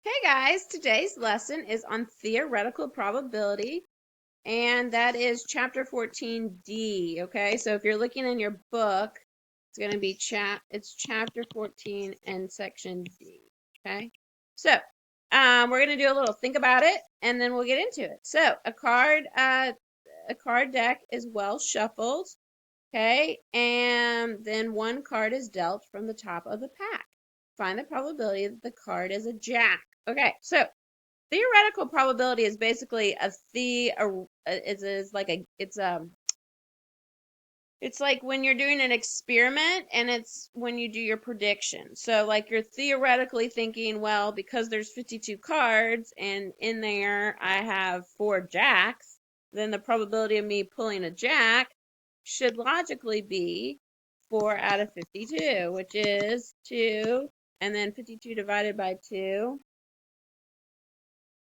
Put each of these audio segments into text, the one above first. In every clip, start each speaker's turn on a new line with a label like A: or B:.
A: Hey guys, today's lesson is on theoretical probability, and that is chapter 14D. Okay, so if you're looking in your book, it's going to be it's chapter 14 and section D. Okay, so we're going to do a little think about it, and then we'll get into it. So a card deck is well shuffled. Okay, and then one card is dealt from the top of the pack. Find the probability that the card is a jack. Okay, so theoretical probability is basically is like a it's like when you're doing an experiment and it's when you do your prediction. So like you're theoretically thinking, well, because there's 52 cards and in there I have 4 jacks, then the probability of me pulling a jack should logically be 4 out of 52, which is 2, and then 52 divided by 2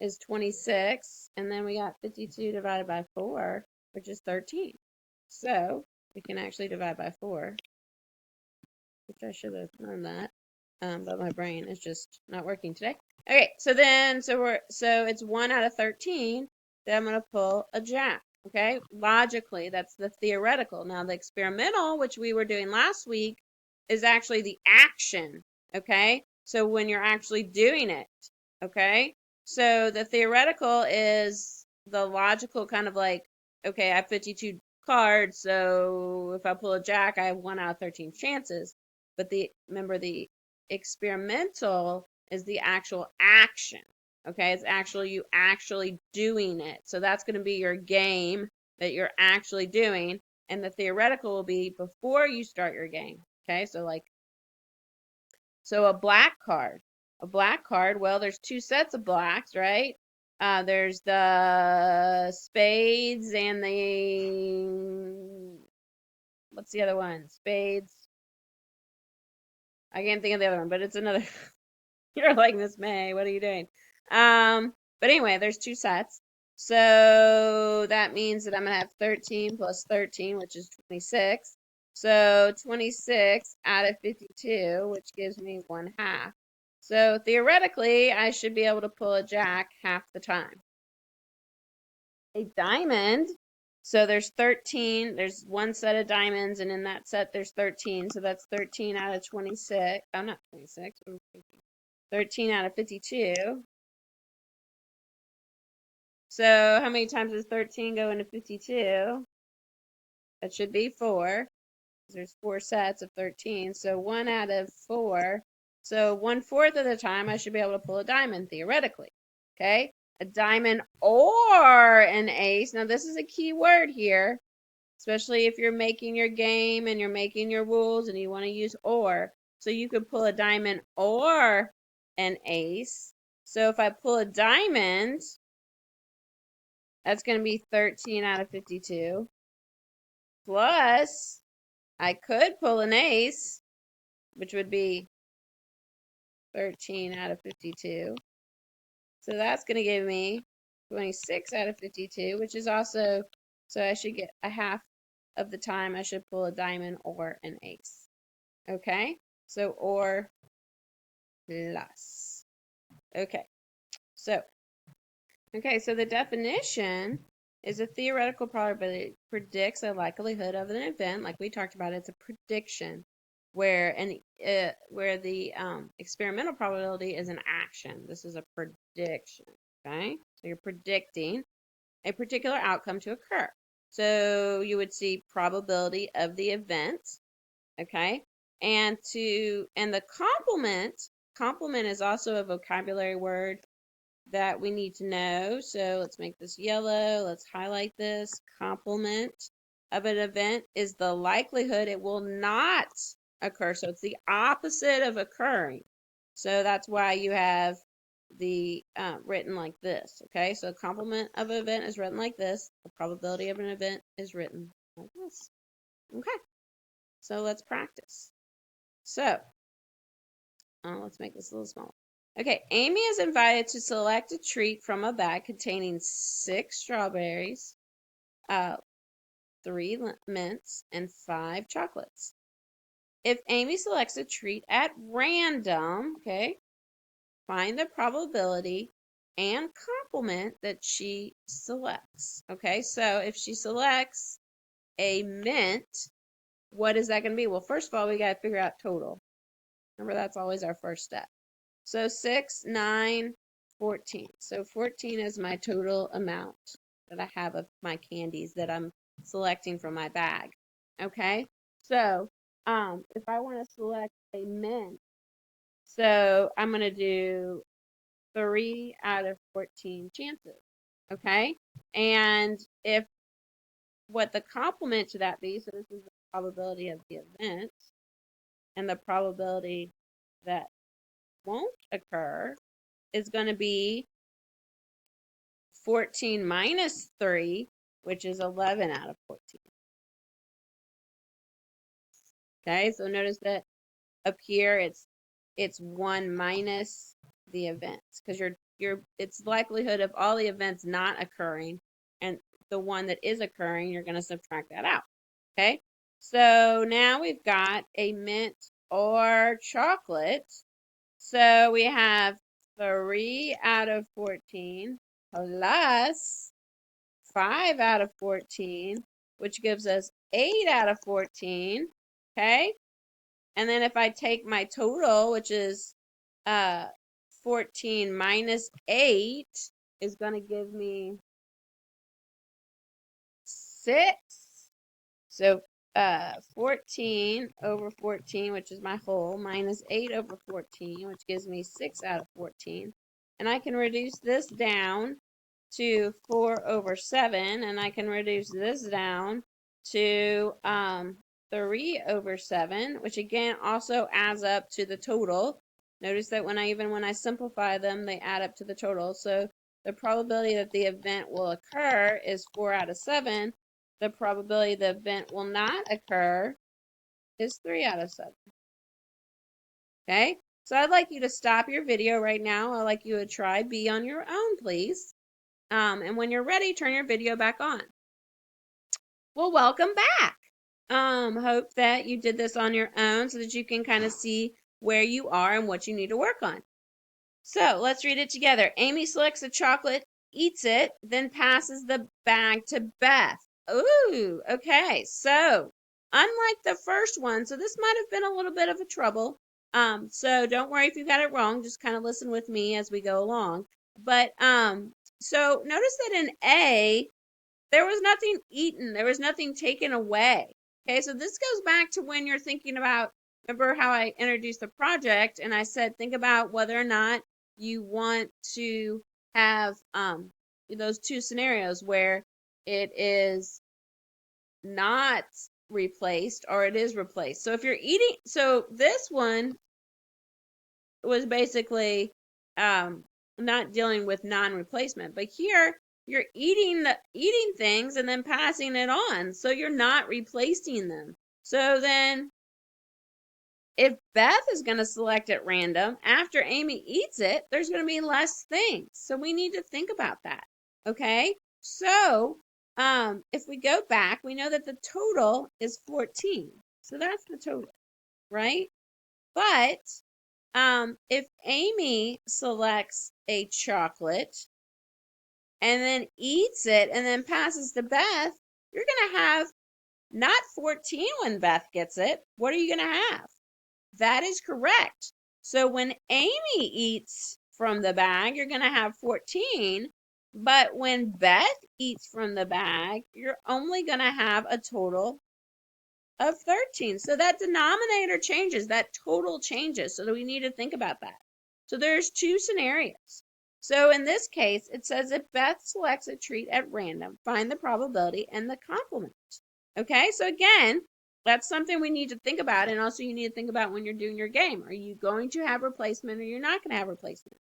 A: is 26, and then we got 52 divided by 4, which is 13. So we can actually divide by 4, which I should have known that, but my brain is just not working today. Okay, so it's 1 out of 13 that I'm going to pull a jack. Okay, logically, that's the theoretical. Now, the experimental, which we were doing last week, is actually the action. Okay, so when you're actually doing it, okay, so the theoretical is the logical kind of like, okay, I have 52 cards, so if I pull a jack, I have 1 out of 13 chances. But remember, the experimental is the actual action. Okay, it's actually you actually doing it. So that's going to be your game that you're actually doing, and the theoretical will be before you start your game. Okay, so a black card. A black card, well, there's 2 sets of blacks, right? There's the spades and what's the other one? Spades. I can't think of the other one, but it's another. You're like, Miss May, what are you doing? But anyway, there's 2 sets. So that means that I'm going to have 13 plus 13, which is 26. So 26 out of 52, which gives me 1/2. So theoretically, I should be able to pull a jack half the time. A diamond, so there's 13, there's 1 set of diamonds, and in that set there's 13, so that's 13 out of 26. I'm not 26, 13 out of 52. So how many times does 13 go into 52? That should be 4. There's 4 sets of 13. So 1 out of 4. So 1/4 of the time I should be able to pull a diamond theoretically. Okay? A diamond or an ace. Now this is a key word here, especially if you're making your game and you're making your rules and you want to use or. So you could pull a diamond or an ace. So if I pull a diamond, that's going to be 13 out of 52. Plus, I could pull an ace, which would be 13 out of 52. So that's going to give me 26 out of 52, which is also, so I should get a half of the time I should pull a diamond or an ace. Okay? So, or plus. Okay. So, so the definition is a theoretical probability predicts a likelihood of an event, like we talked about. It's a prediction, where the experimental probability is an action. This is a prediction. Okay, so you're predicting a particular outcome to occur. So you would see probability of the event. Okay, and the complement is also a vocabulary word that we need to know. So let's make this yellow. Let's highlight this. Complement of an event is the likelihood it will not occur. So it's the opposite of occurring. So that's why you have the written like this. Okay, so complement of an event is written like this. The probability of an event is written like this. Okay, so let's practice. So let's make this a little smaller. Okay, Amy is invited to select a treat from a bag containing 6 strawberries, 3 mints, and 5 chocolates. If Amy selects a treat at random, okay, find the probability and complement that she selects. Okay, so if she selects a mint, what is that going to be? Well, first of all, we got to figure out total. Remember, that's always our first step. So 6, 9, 14. So 14 is my total amount that I have of my candies that I'm selecting from my bag. Okay, so if I want to select a mint, so I'm going to do 3 out of 14 chances. Okay, and if what the complement to that be, so this is the probability of the event, and the probability that won't occur is going to be 14 minus 3, which is 11 out of 14. Okay, so notice that up here it's 1 minus the events, because it's likelihood of all the events not occurring, and the one that is occurring, you're going to subtract that out. Okay, so now we've got a mint or chocolate. So we have 3 out of 14 plus 5 out of 14, which gives us 8 out of 14. Okay, and then if I take my total, which is 14 minus 8, is going to give me 6. So 14 over 14, which is my whole, minus 8 over 14, which gives me 6 out of 14. And I can reduce this down to 4 over 7, and I can reduce this down to 3 over 7, which again also adds up to the total. Notice that when I simplify them, they add up to the total. So the probability that the event will occur is 4 out of 7. The probability the event will not occur is 3 out of 7. Okay, so I'd like you to stop your video right now. I'd like you to try B on your own, please. And when you're ready, turn your video back on. Well, welcome back. Hope that you did this on your own so that you can kind of see where you are and what you need to work on. So let's read it together. Amy selects a chocolate, eats it, then passes the bag to Beth. Ooh, okay. So unlike the first one, so this might have been a little bit of a trouble. So don't worry if you got it wrong. Just kind of listen with me as we go along. But so notice that in A, there was nothing eaten. There was nothing taken away. Okay, so this goes back to when you're thinking about, remember how I introduced the project and I said, think about whether or not you want to have those two scenarios where it is not replaced or it is replaced. So if you're eating, so this one was basically not dealing with non-replacement, but here you're eating things and then passing it on, so you're not replacing them. So then if Beth is going to select at random after Amy eats it, there's going to be less things. So we need to think about that. Okay, so if we go back, we know that the total is 14, so that's the total, right? But if Amy selects a chocolate and then eats it and then passes to Beth, you're going to have not 14 when Beth gets it. What are you going to have? That is correct. So when Amy eats from the bag, you're going to have 14. But when Beth eats from the bag, you're only going to have a total of 13. So that denominator changes, that total changes. So we need to think about that. So there's two scenarios. So in this case, it says if Beth selects a treat at random, find the probability and the complement. Okay, so again, that's something we need to think about, and also you need to think about when you're doing your game. Are you going to have replacement or you're not going to have replacement?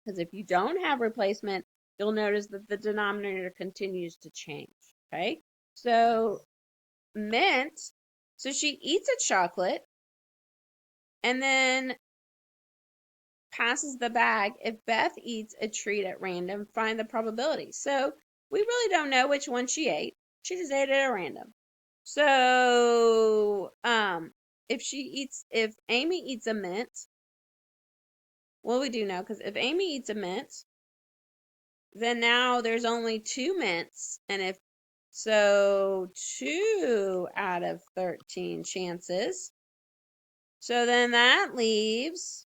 A: Because if you don't have replacement, you'll notice that the denominator continues to change. Okay, so mint, so she eats a chocolate and then passes the bag. If Beth eats a treat at random, find the probability. So we really don't know which one she ate. She just ate it at random. So if Amy eats a mint, Well, we do know because if Amy eats a mint, then now there's only 2 mints. And if so, 2 out of 13 chances. So then that leaves.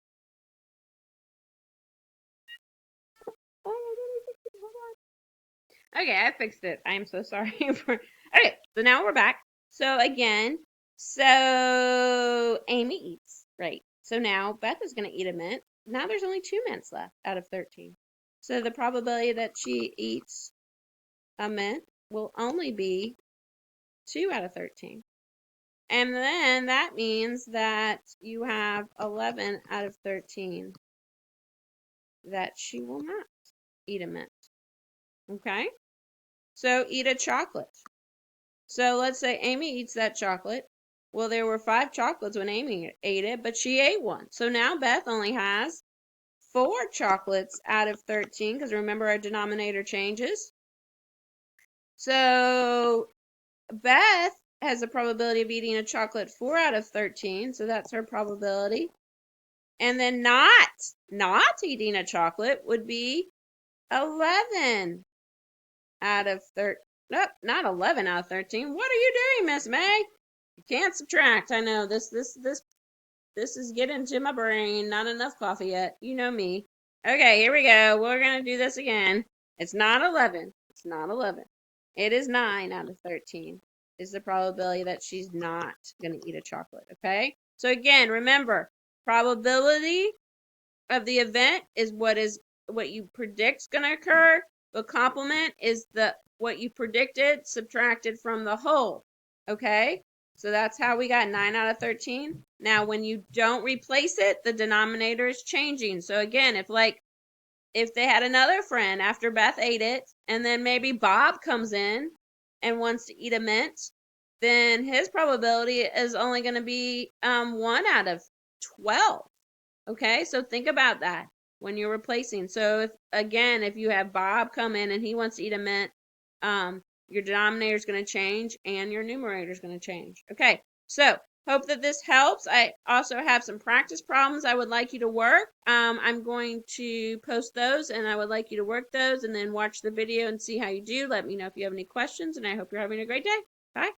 A: Okay, I fixed it. I'm so sorry for. Okay, so now we're back. So again, so Amy eats, right? So now Beth is going to eat a mint. Now there's only 2 mints left out of 13. So the probability that she eats a mint will only be 2 out of 13. And then that means that you have 11 out of 13 that she will not eat a mint. Okay? So eat a chocolate. So let's say Amy eats that chocolate. Well, there were 5 chocolates when Amy ate it, but she ate one. So now Beth only has 4 chocolates out of 13, because remember our denominator changes. So Beth has a probability of eating a chocolate 4 out of 13, so that's her probability. And then not eating a chocolate would be 11 out of 13. Nope, not 11 out of 13. What are you doing, Miss May? You can't subtract. I know this is getting to my brain. Not enough coffee yet. You know me. Okay, here we go. We're gonna do this again. It's not 11. It's not 11. It is 9 out of 13 is the probability that she's not gonna eat a chocolate. Okay. So again, remember, probability of the event is what you predict is gonna occur. The complement is what you predicted subtracted from the whole. Okay? So that's how we got 9 out of 13. Now, when you don't replace it, the denominator is changing. So again, if they had another friend after Beth ate it, and then maybe Bob comes in and wants to eat a mint, then his probability is only going to be 1 out of 12. Okay? So think about that when you're replacing. So if you have Bob come in and he wants to eat a mint, your denominator is going to change and your numerator is going to change. Okay, so hope that this helps. I also have some practice problems I would like you to work. I'm going to post those and I would like you to work those and then watch the video and see how you do. Let me know if you have any questions, and I hope you're having a great day. Bye.